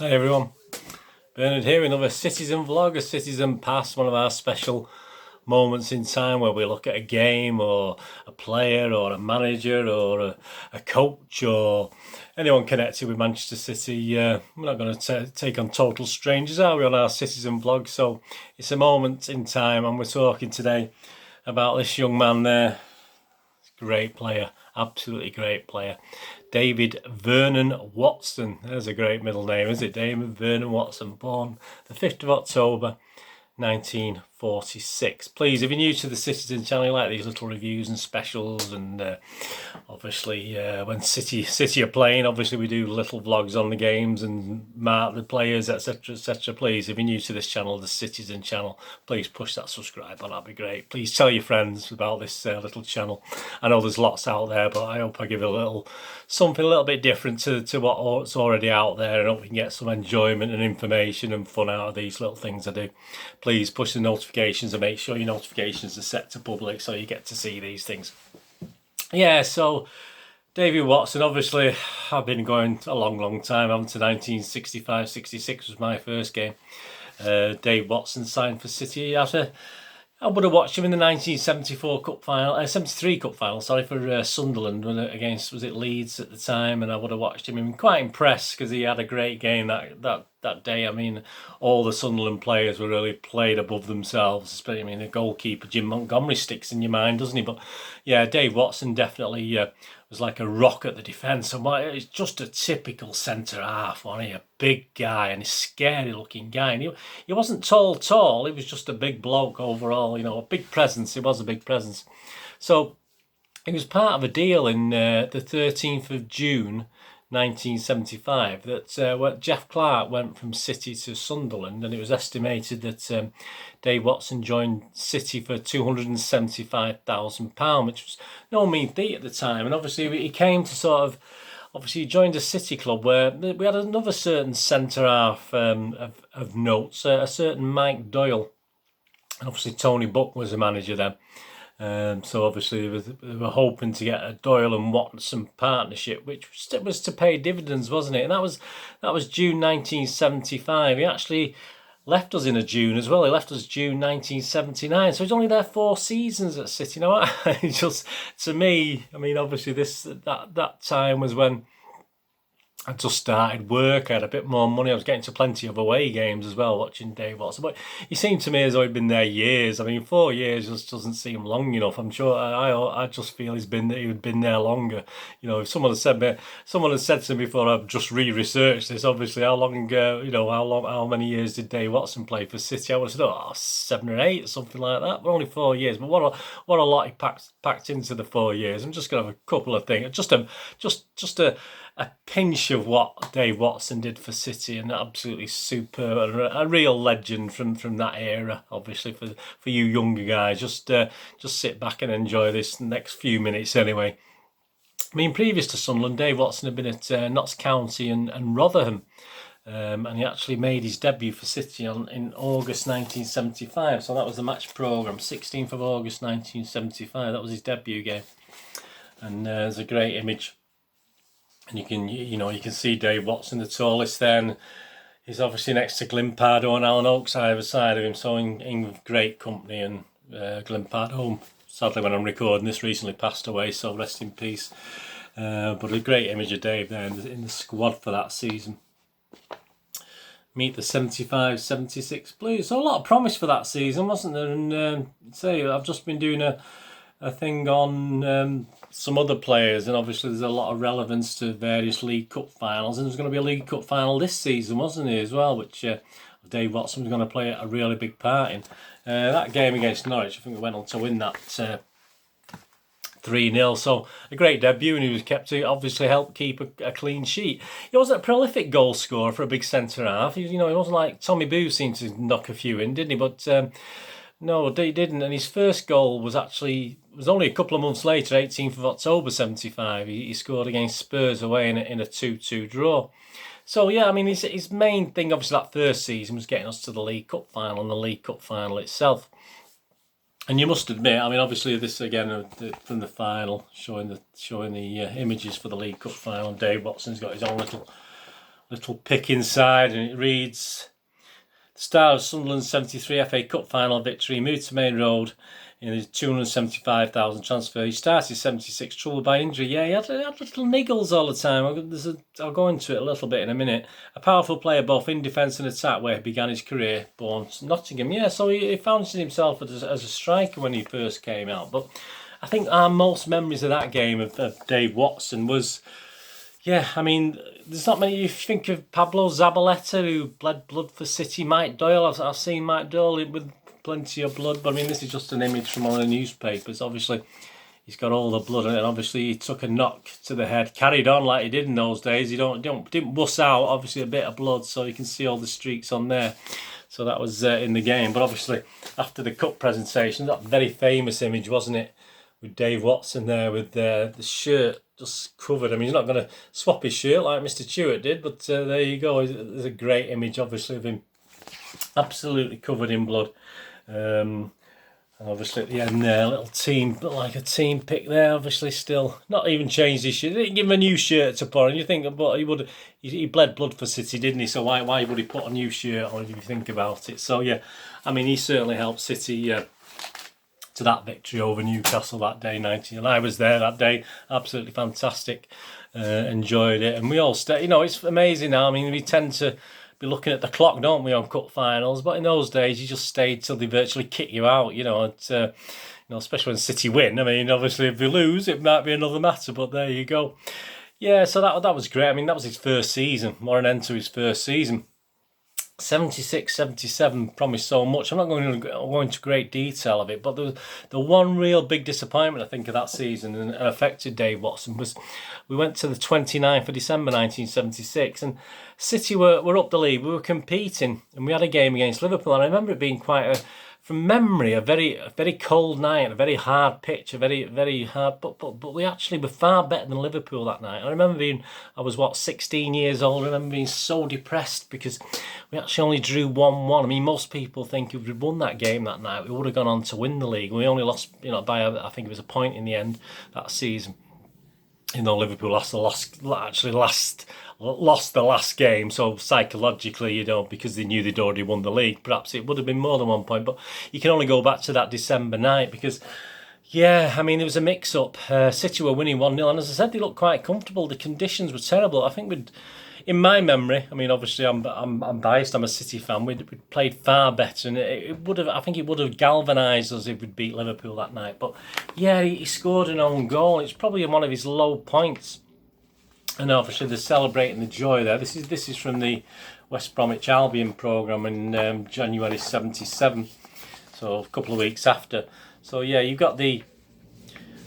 Hey everyone, Bernard here, another Citizen vlog, a Citizen Pass, one of our special moments in time where we look at a game or a player or a manager or a coach or anyone connected with Manchester City. We're not going to take on total strangers, are we, on our Citizen vlog? So it's a moment in time, and we're talking today about this young man there. Great player, absolutely great player. David Vernon Watson. There's a great middle name, is it? David Vernon Watson, born the 5th of October 1946. Please, if you're new to the Citizen channel, you like these little reviews and specials, and obviously when City are playing, obviously we do little vlogs on the games and mark the players, etc, etc. Please, if you're new to this channel, the Citizen channel, please push that subscribe button, that'd be great. Please tell your friends about this little channel. I know there's lots out there, but I hope I give it something a little bit different to what's already out there, and hope we can get some enjoyment and information and fun out of these little things I do. Please push the notifications and make sure your notifications are set to public so you get to see these things. Yeah, so David Watson, obviously I've been going a long time. I'm to 1965-66 was my first game. Dave Watson signed for City after I would have watched him in the 1974 Cup final, 73 Cup final, sorry, for Sunderland against, was it Leeds at the time, and I would have watched him. I'm quite impressed because he had a great game that day. I mean, all the Sunderland players were really played above themselves. I mean, the goalkeeper, Jim Montgomery, sticks in your mind, doesn't he? But yeah, Dave Watson definitely was like a rock at the defence, and it's just a typical centre half, wasn't he? A big guy and a scary looking guy, and he wasn't tall, he was just a big bloke overall, you know, a big presence. He was a big presence. So he was part of a deal in the 13th of June 1975 that Jeff Clark went from City to Sunderland, and it was estimated that Dave Watson joined City for £275,000, which was no mean feat at the time. And obviously he came to he joined a City club where we had another certain centre half of notes, a certain Mike Doyle, and obviously Tony Buck was the manager then. So obviously they were hoping to get a Doyle and Watson partnership, which was to pay dividends, wasn't it? And that was June 1975. He actually left us in a June as well. He left us June 1979. So he's only there 4 seasons at City. Now, just to me, I mean, obviously that time was when I just started work. I had a bit more money. I was getting to plenty of away games as well, watching Dave Watson. But he seemed to me as though he'd been there years. I mean, 4 years just doesn't seem long enough. I'm sure I just feel he'd been there longer. You know, if someone had said to me before I've just re-researched this, obviously how long, how many years did Dave Watson play for City? I would have said, 7 or 8, something like that. But only 4 years. But what a lot he packed into the 4 years. I'm just gonna have a couple of things. Just a pinch of what Dave Watson did for City, and absolutely superb, a real legend from that era. Obviously for you younger guys, just sit back and enjoy this next few minutes anyway. I mean, previous to Sunderland, Dave Watson had been at Notts County and Rotherham, and he actually made his debut for City in August 1975. So that was the match programme, 16th of August 1975. That was his debut game, and there's a great image. And you can see Dave Watson, the tallest then. He's obviously next to GLYN, PARDOE and Alan Oakes either side of him, so in great company. And GLYN, PARDOE, sadly when I'm recording this, recently passed away, so rest in peace. But a great image of Dave there in the squad for that season. Meet the 75-76 Blues. So a lot of promise for that season, wasn't there? And I've just been doing a thing on some other players, and obviously there's a lot of relevance to various League Cup finals, and there's going to be a League Cup final this season, wasn't there, as well, which Dave Watson was going to play a really big part in. That game against Norwich, I think we went on to win that 3-0, so a great debut, and he was kept to obviously help keep a clean sheet. He wasn't a prolific goal scorer for a big centre half. He wasn't like Tommy Boo seemed to knock a few in, didn't he? But no, he didn't, and his first goal was only a couple of months later, 18th of October 75. He scored against Spurs away in a 2-2 draw. So yeah, I mean, his main thing, obviously, that first season was getting us to the League Cup final and the League Cup final itself. And you must admit, I mean, obviously this again from the final, showing the images for the League Cup final. Dave Watson's got his own little pick inside, and it reads: the star of Sunderland's 73 FA Cup final victory moved to Main Road in his 275,000 transfer. He started 76, troubled by injury. Yeah, he had little niggles all the time. I'll go into it a little bit in a minute. A powerful player both in defence and attack, where he began his career, born Nottingham. Yeah, so he fancied himself as a striker when he first came out. But I think our most memories of that game of Dave Watson was, yeah, I mean, there's not many. You think of Pablo Zabaleta, who bled blood for City. Mike Doyle, I've seen Mike Doyle with plenty of blood, but I mean, this is just an image from one of the newspapers. Obviously, he's got all the blood in it, and obviously he took a knock to the head, carried on like he did in those days. He didn't bust out. Obviously, a bit of blood, so you can see all the streaks on there. So that was in the game. But obviously, after the cup presentation, that very famous image, wasn't it, with Dave Watson there with the shirt just covered. I mean, he's not going to swap his shirt like Mr. Stewart did, but there you go. There's a great image, obviously, of him absolutely covered in blood. And obviously at the end there, a little team, like a team pick there. Obviously, still not even changed his shirt. They didn't give him a new shirt to put on. You think, but he bled blood for City, didn't he? So why would he put a new shirt on if you think about it? So yeah, I mean, he certainly helped City to that victory over Newcastle that day, 19. And I was there that day. Absolutely fantastic. Enjoyed it, and we all stay. You know, it's amazing now. I mean, we tend to be looking at the clock, don't we, on cup finals? But in those days, you just stayed till they virtually kick you out. You know, and, especially when City win. I mean, obviously, if we lose, it might be another matter. But there you go. Yeah, so that was great. I mean, that was his first season. What an end to his first season. 76, 77 promised so much. I'm not going to go into great detail of it, but the one real big disappointment, I think, of that season and affected Dave Watson was we went to the 29th of December 1976, and City were up the league. We were competing, and we had a game against Liverpool, and I remember it being quite from memory, a very cold night, a very hard pitch, a very hard. But we actually were far better than Liverpool that night. I remember I was 16 years old. I remember being so depressed because we actually only drew 1-1. I mean, most people think if we'd won that game that night, we would have gone on to win the league. We only lost, by I think it was a point in the end that season. Liverpool lost the last game, so psychologically, because they knew they'd already won the league, perhaps it would have been more than 1 point, but you can only go back to that December night because, yeah, I mean, there was a mix-up. City were winning 1-0, and as I said, they looked quite comfortable. The conditions were terrible. I think in my memory, I mean, obviously I'm biased, I'm a City fan, we'd played far better, and I think it would have galvanised us if we'd beat Liverpool that night. But yeah, he scored an own goal. It's probably one of his low points. And obviously they're celebrating the joy there. This is from the West Bromwich Albion programme in January 77, so a couple of weeks after. So yeah, you've got the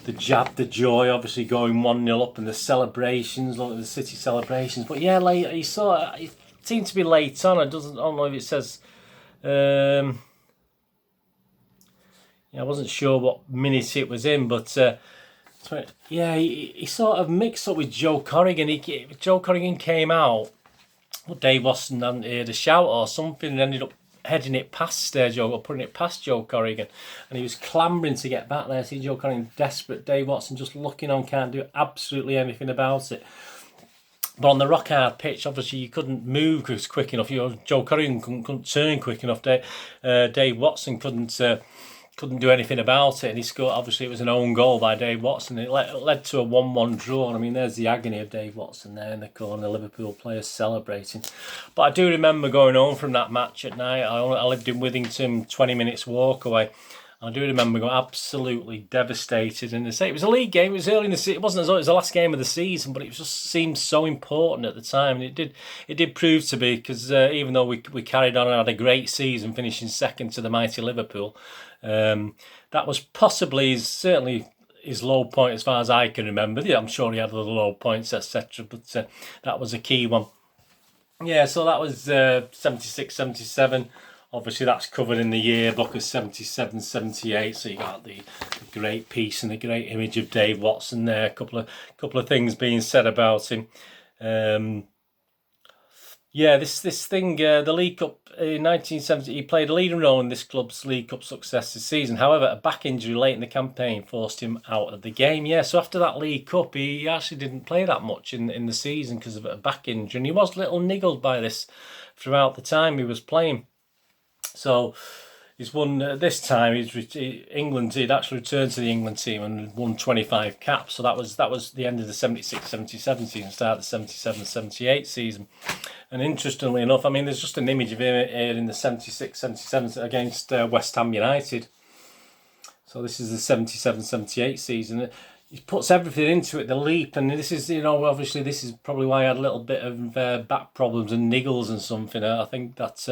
the joy, obviously going 1-0 up, and the celebrations, look at the City celebrations. But yeah, it seemed to be late on. I don't know if it says. Yeah, I wasn't sure what minute it was in, but yeah, he sort of mixed up with Joe Corrigan. Joe Corrigan came out, but Dave Watson hadn't heard a shout or something, and ended up heading it past putting it past Joe Corrigan, and he was clambering to get back there. See Joe Corrigan desperate, Dave Watson just looking on, can't do absolutely anything about it. But on the rock hard pitch, obviously you couldn't move quick enough. Joe Corrigan couldn't turn quick enough. Dave Watson couldn't do anything about it, and he scored. Obviously, it was an own goal by Dave Watson. It led to a 1-1 draw. And I mean, there's the agony of Dave Watson there in the corner, the Liverpool players celebrating. But I do remember going home from that match at night. I lived in Withington, 20 minutes walk away. I do remember going absolutely devastated. And it was a league game. It was early in the season. It wasn't as though it was the last game of the season, but it just seemed so important at the time. And it did prove to be, because even though we carried on and had a great season, finishing second to the mighty Liverpool, that was possibly certainly his low point as far as I can remember. Yeah, I'm sure he had other low points, etc. But that was a key one. Yeah, so that was 76, 77. Obviously, that's covered in the yearbook of 77, 78. So you got the great piece and the great image of Dave Watson there. A couple of things being said about him. Yeah, this thing, the League Cup in 1970, he played a leading role in this club's League Cup success this season. However, a back injury late in the campaign forced him out of the game. Yeah, so after that League Cup, he actually didn't play that much in the season because of a back injury, and he was a little niggled by this throughout the time he was playing. So he's won this time. England. He'd actually returned to the England team and won 25 caps. So that was the end of the 76-77 season, start of the 77-78 season. And interestingly enough, I mean, there's just an image of him here in the 76-77 against West Ham United. So this is the 77-78 season. He puts everything into it, the leap, and this is, obviously this is probably why I had a little bit of back problems and niggles and something. I think that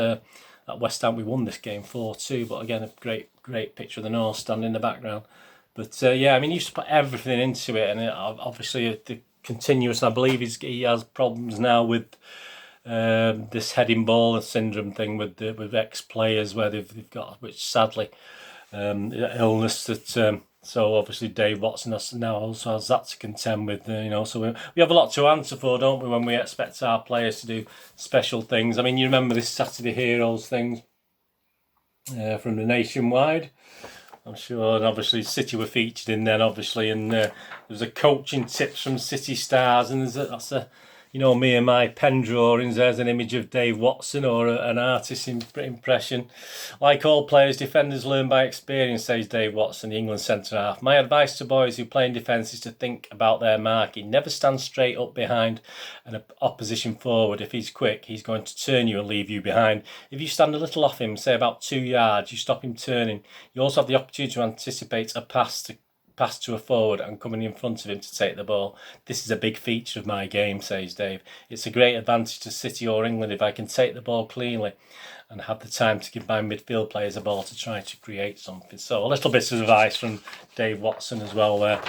at West Ham we won this game 4-2, but again, a great picture of the North Stand in the background. But yeah, I mean, you just put everything into it, and obviously the continuous. I believe he has problems now with this heading ball syndrome thing with ex-players where they've got, which sadly illness that. So obviously Dave Watson now also has that to contend with, So we have a lot to answer for, don't we, when we expect our players to do special things. I mean, you remember this Saturday Heroes thing from the Nationwide, I'm sure, and obviously City were featured in then, obviously, and there was a coaching tips from City stars, and that's me and my pen drawings, there's an image of Dave Watson or an artist's impression. Like all players, defenders learn by experience, says Dave Watson, the England centre-half. My advice to boys who play in defence is to think about their marking. Never stand straight up behind an opposition forward. If he's quick, he's going to turn you and leave you behind. If you stand a little off him, say about 2 yards, you stop him turning. You also have the opportunity to anticipate a pass to a forward and coming in front of him to take the ball. This is a big feature of my game, says Dave. It's a great advantage to City or England if I can take the ball cleanly and have the time to give my midfield players a ball to try to create something. So a little bit of advice from Dave Watson as well there.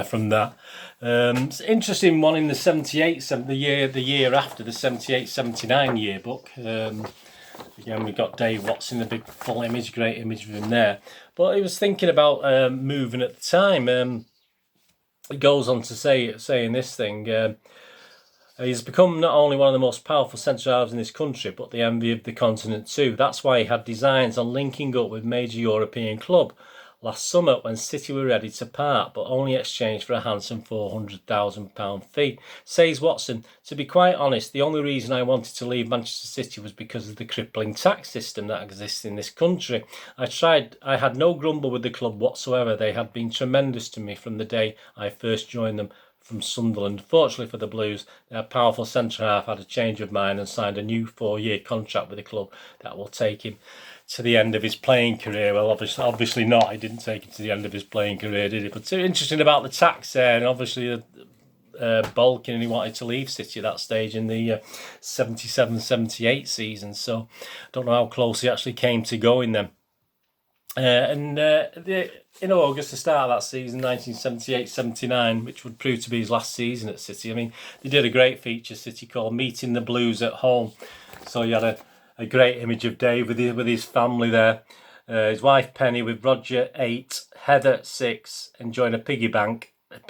From that, it's an interesting one in the 78, the year after the 78-79 yearbook. Again, we've got Dave Watson, the big full image, great image of him there. But he was thinking about moving at the time. He goes on to saying this thing. He's become not only one of the most powerful centre-halves in this country, but the envy of the continent too. That's why he had designs on linking up with major European club last summer when City were ready to part, but only exchanged for a handsome £400,000 fee. Says Watson, to be quite honest, the only reason I wanted to leave Manchester City was because of the crippling tax system that exists in this country. I had no grumble with the club whatsoever. They had been tremendous to me from the day I first joined them from Sunderland. Fortunately for the Blues, their powerful centre-half had a change of mind and signed a new 4-year contract with the club that will take him to the end of his playing career. Well, obviously not. He didn't take him to the end of his playing career, did he? But interesting about the tax there, and obviously bulking, and he wanted to leave City at that stage in the 77-78 season. So I don't know how close he actually came to going then. In August, the start of that season, 1978-79, which would prove to be his last season at City. I mean, they did a great feature, City, called Meeting the Blues at Home. So you had a great image of Dave with his family there. His wife Penny with Roger 8, Heather 6, enjoying a piggyback, an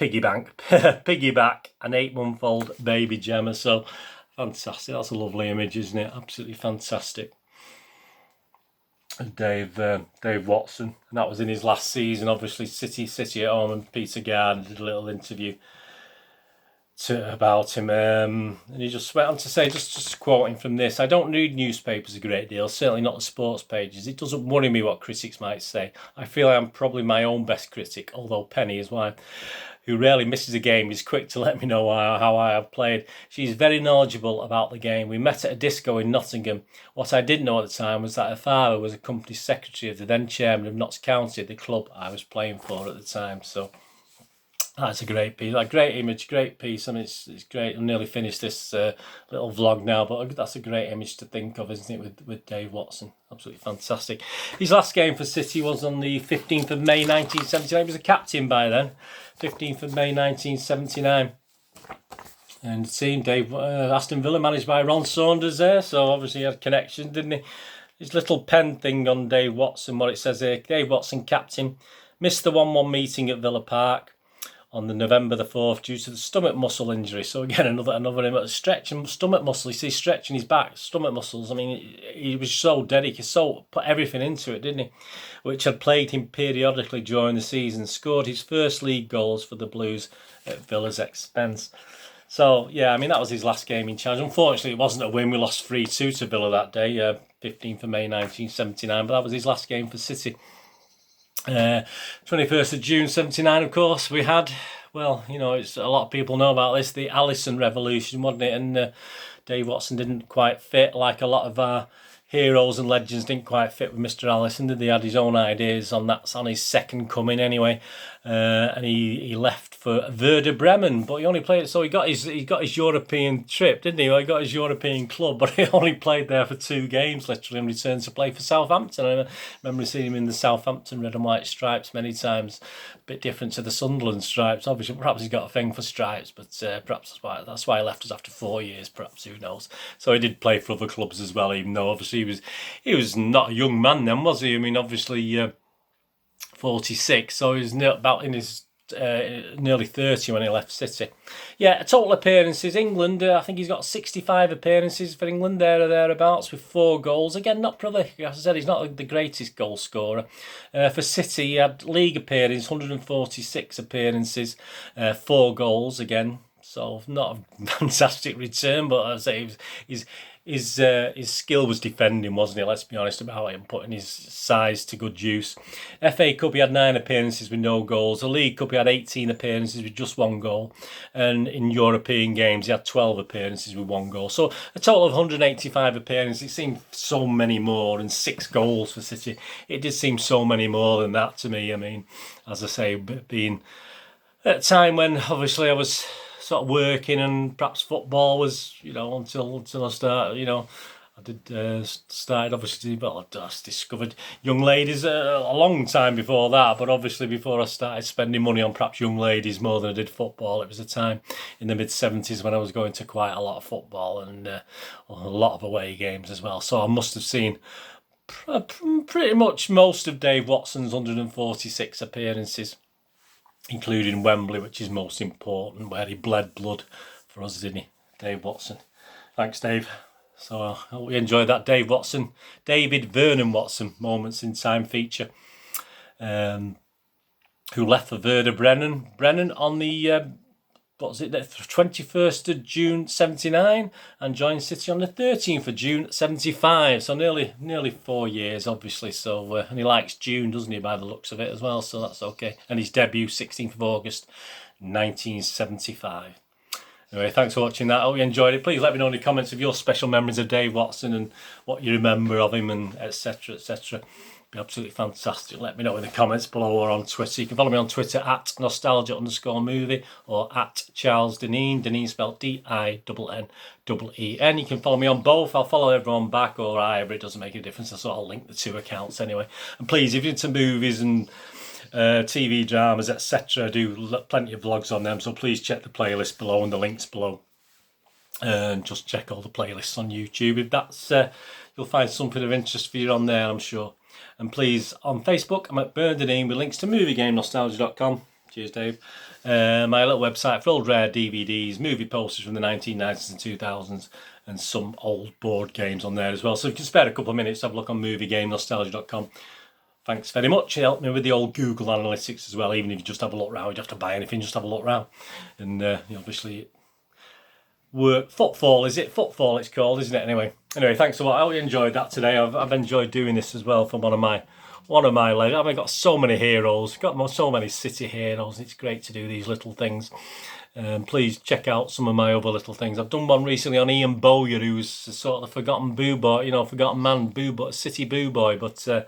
8-month-old baby Gemma. So fantastic. That's a lovely image, isn't it? Absolutely fantastic. Dave Watson, and that was in his last season. Obviously, City at Home, and Peter Garden did a little interview about him, and he just went on to say, just quoting from this, I don't read newspapers a great deal, certainly not the sports pages. It doesn't worry me what critics might say. I feel I am probably my own best critic, although Penny, his wife, who rarely misses a game, is quick to let me know how I have played. She's very knowledgeable about the game. We met at a disco in Nottingham. What I didn't know at the time was that her father was a company secretary of the then chairman of Notts County, the club I was playing for at the time. So that's a great piece, a great image, great piece. I mean, it's great. I'm nearly finished this little vlog now, but that's a great image to think of, isn't it, with Dave Watson. Absolutely fantastic. His last game for City was on the 15th of May 1979. He was a captain by then, 15th of May 1979. And the team, Aston Villa, managed by Ron Saunders there, so obviously he had a connection, didn't he? His little pen thing on Dave Watson, what it says here, Dave Watson, captain, missed the 1-1 meeting at Villa Park on the November the 4th due to the stomach muscle injury. So again, another stretch and stomach muscle. You see, stretching his back, stomach muscles. I mean, he was so dedicated, so put everything into it, didn't he? Which had plagued him periodically during the season. Scored his first league goals for the Blues at Villa's expense. So yeah, I mean, that was his last game in charge. Unfortunately, it wasn't a win. We lost 3-2 to Villa that day, 15th of May 1979. But that was his last game for City. 21st of June 79, of course, we had, well, you know, it's a lot of people know about this, the Allison revolution, wasn't it? And Dave Watson didn't quite fit, like a lot of our heroes and legends didn't quite fit with Mr. Allison, did he? Had his own ideas on that, on his second coming anyway, and he left for Werder Bremen, but he only played, so he got his European trip, didn't he? Well, he got his European club, but he only played there for 2 games, literally, and returned to play for Southampton. I remember seeing him in the Southampton red and white stripes many times, a bit different to the Sunderland stripes. Obviously, perhaps he's got a thing for stripes, but perhaps that's why he left us after 4 years, perhaps, who knows. So he did play for other clubs as well, even though obviously he was not a young man then, was he? I mean, obviously 46, so he was about in his nearly 30 when he left City. Yeah, total appearances, England, I think he's got 65 appearances for England, there or thereabouts, with 4 goals. Again, not prolific, as I said, he's not the greatest goal scorer. For City, he had league appearances, 146 appearances, 4 goals again. So not a fantastic return, but I'd say his skill was defending, wasn't he? Let's be honest about it, and putting his size to good use. FA Cup, he had 9 appearances with no goals. The League Cup, he had 18 appearances with just 1 goal. And in European games, he had 12 appearances with 1 goal. So a total of 185 appearances. It seemed so many more, and 6 goals for City. It did seem so many more than that to me. I mean, as I say, being at a time when obviously I was sort of working, and perhaps football was, you know, until I started, you know, I did started obviously, well, I discovered young ladies a long time before that, but obviously before I started spending money on perhaps young ladies more than I did football, it was a time in the mid-70s when I was going to quite a lot of football and a lot of away games as well. So I must have seen pretty much most of Dave Watson's 146 appearances, including Wembley, which is most important, where he bled blood for us, didn't he, Dave Watson? Thanks, Dave. So I hope you enjoyed that David Vernon Watson Moments in Time feature, who left for Werder Bremen on the what was it, the 21st of June 79, and joined City on the 13th of June 75. So nearly 4 years, obviously. So and he likes June, doesn't he, by the looks of it as well, so that's okay. And his debut 16th of August 1975. Anyway, thanks for watching that. I hope you enjoyed it. Please let me know in the comments of your special memories of Dave Watson and what you remember of him, and etc, etc. Be absolutely fantastic. Let me know in the comments below or on Twitter. You can follow me on Twitter at nostalgia_movie or at Charles Deneen. Deneen spelled D-I-N-N-E-E-N. You can follow me on both. I'll follow everyone back or either. It doesn't make a difference. I sort of link the 2 accounts anyway. And please, if you're into movies and TV dramas, etc., I do plenty of vlogs on them. So please check the playlist below and the links below. And just check all the playlists on YouTube. If that's, you'll find something of interest for you on there, I'm sure. And please, on Facebook, I'm at Bernardine with links to moviegamenostalgia.com. Cheers, Dave. My little website for old rare DVDs, movie posters from the 1990s and 2000s, and some old board games on there as well. So if you can spare a couple of minutes, have a look on moviegamenostalgia.com. Thanks very much. It helped me with the old Google Analytics as well. Even if you just have a look around, you don't have to buy anything, just have a look around. And you obviously work footfall, is it? Footfall it's called, isn't it? Anyway, thanks a lot. I hope you enjoyed that today. I've enjoyed doing this as well for one of my legends. I've got so many heroes, got so many City heroes. It's great to do these little things. Please check out some of my other little things. I've done one recently on Ian Bowyer, who's sort of the forgotten boo boy, you know, forgotten man boo boy, City boo boy. But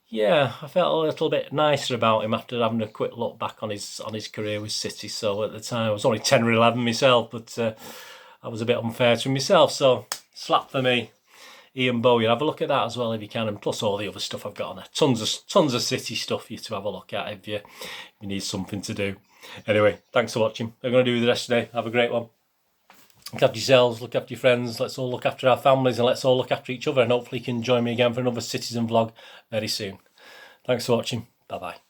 yeah, I felt a little bit nicer about him after having a quick look back on his career with City. So at the time, I was only 10 or 11 myself, but I was a bit unfair to myself. So slap for me, Ian Bowyer. Have a look at that as well if you can, and plus all the other stuff I've got on there. Tons of City stuff for you to have a look at if you need something to do. Anyway, thanks for watching. I'm going to do the rest today. Have a great one. Look after yourselves, look after your friends, let's all look after our families, and let's all look after each other, and hopefully you can join me again for another Citizen vlog very soon. Thanks for watching. Bye bye.